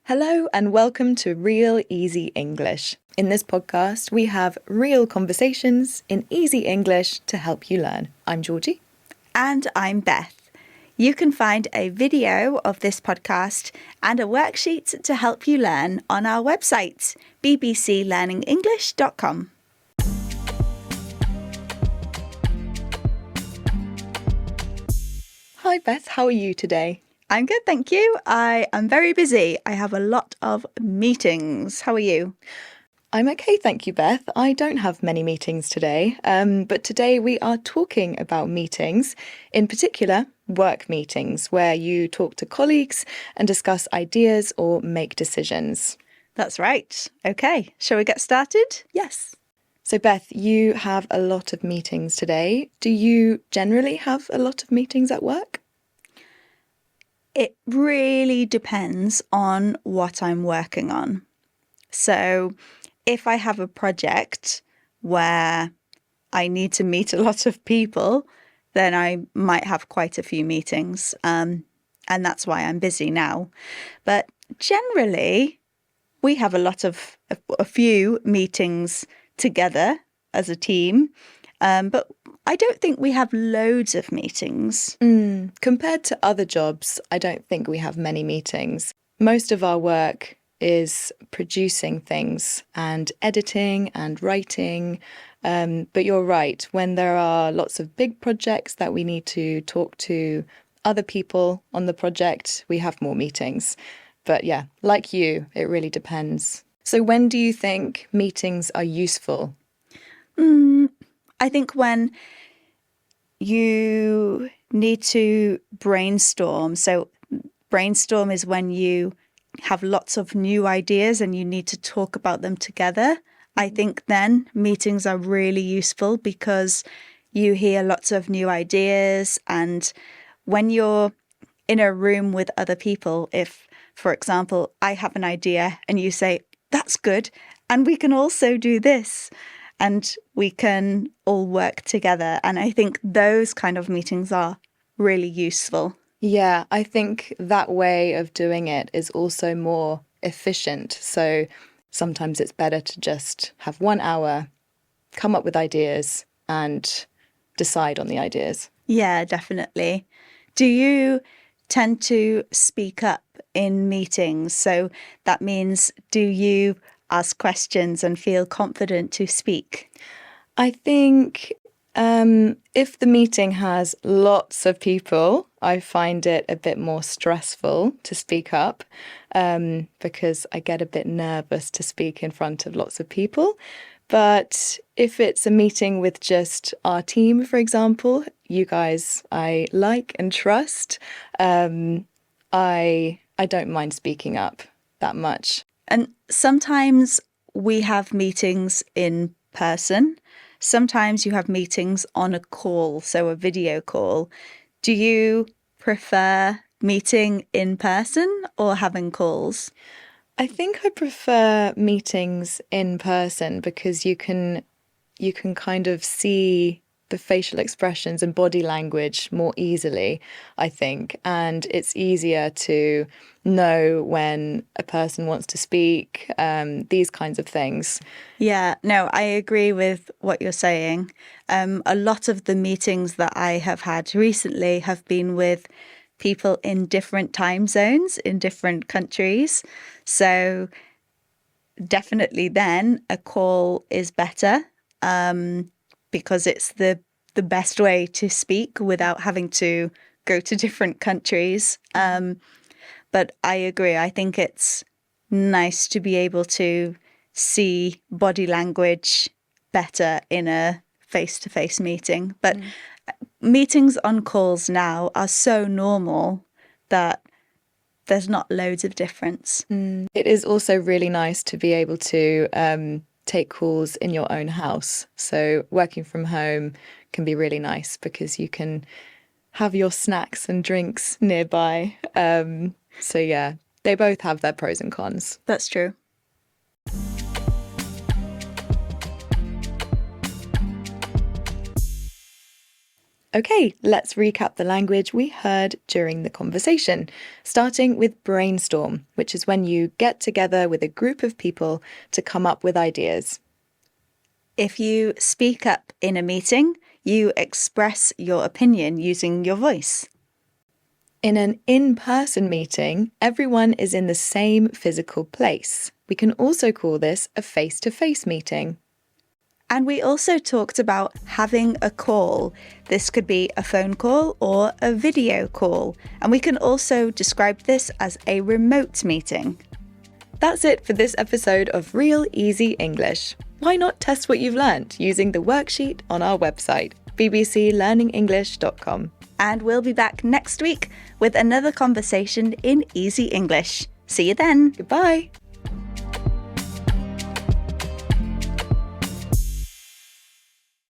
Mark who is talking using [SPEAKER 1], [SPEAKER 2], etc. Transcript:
[SPEAKER 1] Hello and welcome to Real Easy English. In this podcast, we have real conversations in easy English to help you learn. I'm Georgie.
[SPEAKER 2] And I'm Beth. You can find a video of this podcast and a worksheet to help you learn on our website, bbclearningenglish.com.
[SPEAKER 1] Hi Beth, how are you today?
[SPEAKER 2] I'm good, thank you. I am very busy. I have a lot of meetings. How are you?
[SPEAKER 1] I'm okay, thank you, Beth. I don't have many meetings today, but today we are talking about meetings, in particular work meetings, where you talk to colleagues and discuss ideas or make decisions.
[SPEAKER 2] That's right. Okay, shall we get started?
[SPEAKER 1] Yes. So Beth, you have a lot of meetings today. Do you generally have a lot of meetings at work?
[SPEAKER 2] It really depends on what I'm working on. So if I have a project where I need to meet a lot of people, then I might have quite a few meetings. And that's why I'm busy now. But generally, we have a few meetings together as a team. But I don't think we have loads of meetings.
[SPEAKER 1] Compared to other jobs, I don't think we have many meetings. Most of our work is producing things and editing and writing. But you're right, when there are lots of big projects that we need to talk to other people on the project, we have more meetings. But yeah, like you, it really depends. So when do you think meetings are useful?
[SPEAKER 2] I think when you need to brainstorm. So brainstorm is when you have lots of new ideas and you need to talk about them together. I think then meetings are really useful because you hear lots of new ideas. And when you're in a room with other people, if, for example, I have an idea and you say, that's good, and we can also do this, and we can all work together. And I think those kind of meetings are really useful.
[SPEAKER 1] Yeah, I think that way of doing it is also more efficient. So sometimes it's better to just have 1 hour, come up with ideas and decide on the ideas.
[SPEAKER 2] Yeah, definitely. Do you tend to speak up in meetings? So that means, do you ask questions and feel confident to speak?
[SPEAKER 1] I think if the meeting has lots of people, I find it a bit more stressful to speak up because I get a bit nervous to speak in front of lots of people. But if it's a meeting with just our team, for example, you guys I like and trust, I don't mind speaking up that much.
[SPEAKER 2] And sometimes we have meetings in person. Sometimes you have meetings on a call, so a video call. Do you prefer meeting in person or having calls?
[SPEAKER 1] I think I prefer meetings in person because you can kind of see the facial expressions and body language more easily, I think. And it's easier to know when a person wants to speak, these kinds of things.
[SPEAKER 2] Yeah, no, I agree with what you're saying. A lot of the meetings that I have had recently have been with people in different time zones, in different countries. So definitely then a call is better. Because it's the best way to speak without having to go to different countries. But I agree. I think it's nice to be able to see body language better in a face-to-face meeting. But meetings on calls now are so normal that there's not loads of difference.
[SPEAKER 1] It is also really nice to be able to take calls in your own house. So working from home can be really nice because you can have your snacks and drinks nearby. So yeah, they both have their pros and cons.
[SPEAKER 2] That's true.
[SPEAKER 1] Okay, let's recap the language we heard during the conversation, starting with brainstorm, which is when you get together with a group of people to come up with ideas.
[SPEAKER 2] If you speak up in a meeting, you express your opinion using your voice.
[SPEAKER 1] In an in-person meeting, everyone is in the same physical place. We can also call this a face-to-face meeting.
[SPEAKER 2] And we also talked about having a call. This could be a phone call or a video call. And we can also describe this as a remote meeting.
[SPEAKER 1] That's it for this episode of Real Easy English. Why not test what you've learnt using the worksheet on our website, bbclearningenglish.com.
[SPEAKER 2] And we'll be back next week with another conversation in easy English. See you then.
[SPEAKER 1] Goodbye.